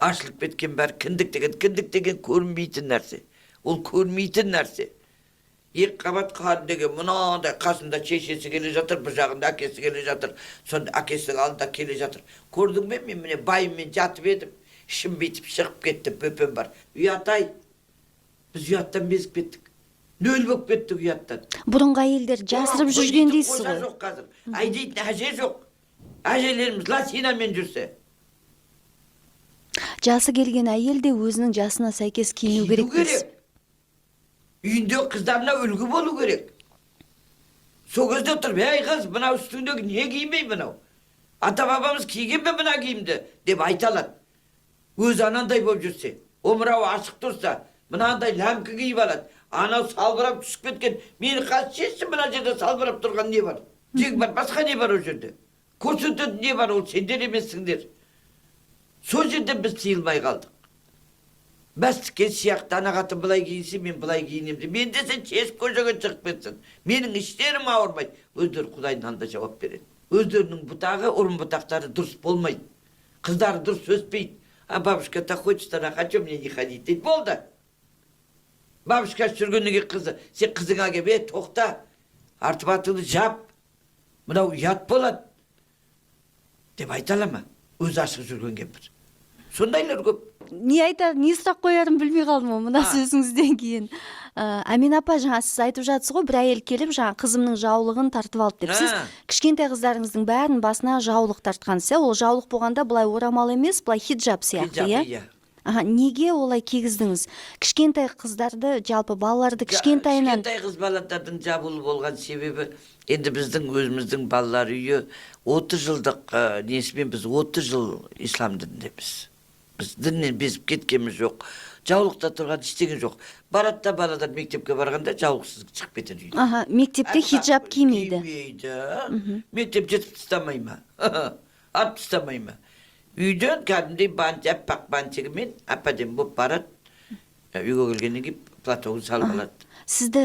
Açlık betken bär, kindik degen көрünbeytin нәрсе. Ол көрмейтін нәрсе. Ек қабат қарын деген мынандай қасында шешесі келе жатыр, бір жағында әкесі келе жатыр, сонда әкесінің алдында келе жатыр. Көрдің бе, мен міне байыммен жатып едім, ішім бетіп шығып кетті, бөпем бар. Ұят-ай, біз ұяттан безіп кеттік. Нөл болып кеттік ұяттан. Бұрынғы әйелдер жасырып жүрген дейсіз ғой. Жоқ қазір. Айдейтін әже жоқ. Әжелеріміз латинамен жүрсе. Жасы келген әйел де өзінің жасына сәйкес киіну керек дейсіз. Үйінде қыздарына үлгі болу керек. Сол кезде тұрып, ей қыз, мынау үстіңдегі не кимей мынау? Ата бабамыз киген бе мына киімді деп айта алады. Өз анандай болып жүрсе, омырауы ашық тұрса, мынандай ләмкі киіп алады. Анау салбырап түсіп кеткен, мені қасшеші мына жерде салбырап тұрған не бар? Тек бар, басқа не бар ол жерде? Көрсететін не бар, ол сендер емессіңдер. Сол жерде біз тиылмай қалдық. Бәстікке сияқты анағаты былай киінсе, мен былай киінемді. Мен десе чесіп көшеге шығып кетсін. Менің іштерім ауырмайды. Өздері Құдайдың алдында жауап береді. Өздерінің бұтағы, ұрын бұтақтары дұрыс болмайды. Қыздары дұрыс өспейді. А бабушка так хочет, она хочу мне не ходить дейді. Болды. Бабушка жүргеннен қызы, сен қызыңа келіп, тоқта, артып атыңды жап, мынау ұят болады деп айта ала ма? Өзі ашық жүрген кемпір. Сондайлар көп. Не сұрақ қоярым білмей қалдым мына сөзіңізден кейін. Әмина апа, жаңа сіз айтып жатсыз ғой, бір әйел келіп, жаңа қызымның жаулығын тартып алды деп. Сіз кішкентай қыздарыңыздың бәрін басына жаулық тартқансыз, ол жаулық болғанда былай орамал емес, былай хиджаб сияқты, иә? Неге олай кигіздіңіз? Кішкентай қыздарды, жалпы балаларды кішкентайынан... Кішкентай қыз балалардың жабулы болған себебі, енді біздің өзіміздің балалар үйі 30 жылдық несімен біз 30 жыл ислам дініндеміз. Біз діннен безіп кеткеніміз жоқ. Жаулықта тұрған іштеген жоқ. Баратта баладар мектепке барғанда жаулықсыз шығып кетеді үйде. Мектепте хиджаб кимейді. Мектеп жетіп тастамай ма? Ат тастамай ма? Үйден кәдімдей аппақ бантигімен ападем болып барады. Үйге келгеннен кейін платогын салып алады. Сізді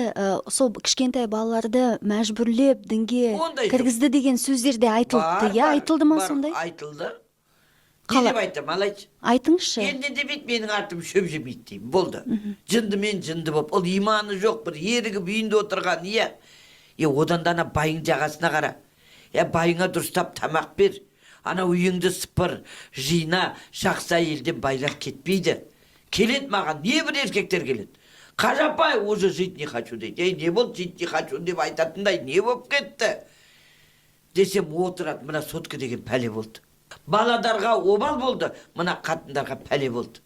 сол кішкентай балаларды мәжбүрлеп дінге кіргізді деген сөздер де айтылды, иә? Айтылды ма сондай? Айтылды. Не деп айтам, алайшы? Айтыңызшы. Енді демейді, менің артым шөп жемейді деймін, болды. Жынды мен жынды болып, ол иманы жоқ, бір ерігіп үйінде отырған, иә. Одан да ана байың жағасына қара. Байыңа дұрыстап тамақ бер. Ана үйіңді сыпыр, жина, жақсы әйелден байлар кетпейді. Келеді маған, не бір еркектер келеді. Қажапай, уже жить не хочу дейді. Не болды, жить не хочу деп айтатындай, не болып кетті? Десем, отырады, мына сотка деген пәле болды. Баладарға обал болды, мына қатындарға пәле болды.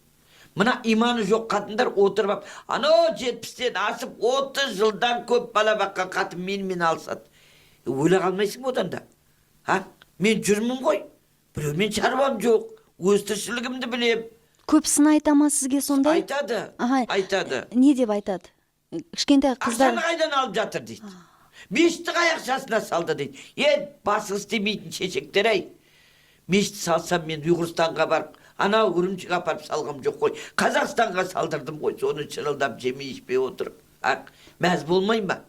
Мына иманы жоқ қатындар отырып, анау 70-тен асып 30 жылдан көп бала баққан қатын менімен алысады. Өле қалмайсың одан да. Мен жүрмін ғой, біреумен шаруам жоқ, өз тіршілігімді білем. Көпсін айта ма сізге сондай? Айтады. Не деп айтады? Кішкентай қыздар... Ақшаны қайдан алып жатыр дейді. Мешітті қаяқшасына салды дейді. Басы істемейтін шешектер-ай. Мешіт салсам мен Ұйғырстанға барып, анау үрімшіге апарып салғам жоқ қой. Қазақстанға салдырдым ғой, соны шырылдап жемей ішпей отырып. Мәз болмай ма?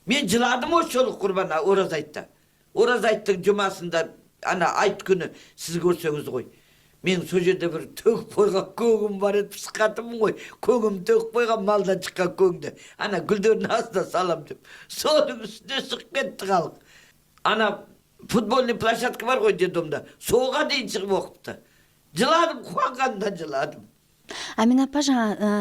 Мен жыладым осы жолы құрбан ораза айтта. Ораза айттың жұмасында, ана айт күні сіз көрсеңіз ғой. Мен сол жерде бір төгіп қойған көгім бар еді, пысқатым ғой. Көгім төгіп қойған малдан шыққан көгімді. Ана гүлдердің астына салам деп. Соның үстіне шығып кетті халық. Ана футбольный площадка бар ғой детдомда. Соға дейін шығып оқыпты. Жыладым, қуанғаннан жыладым. Әмина апа, жаңа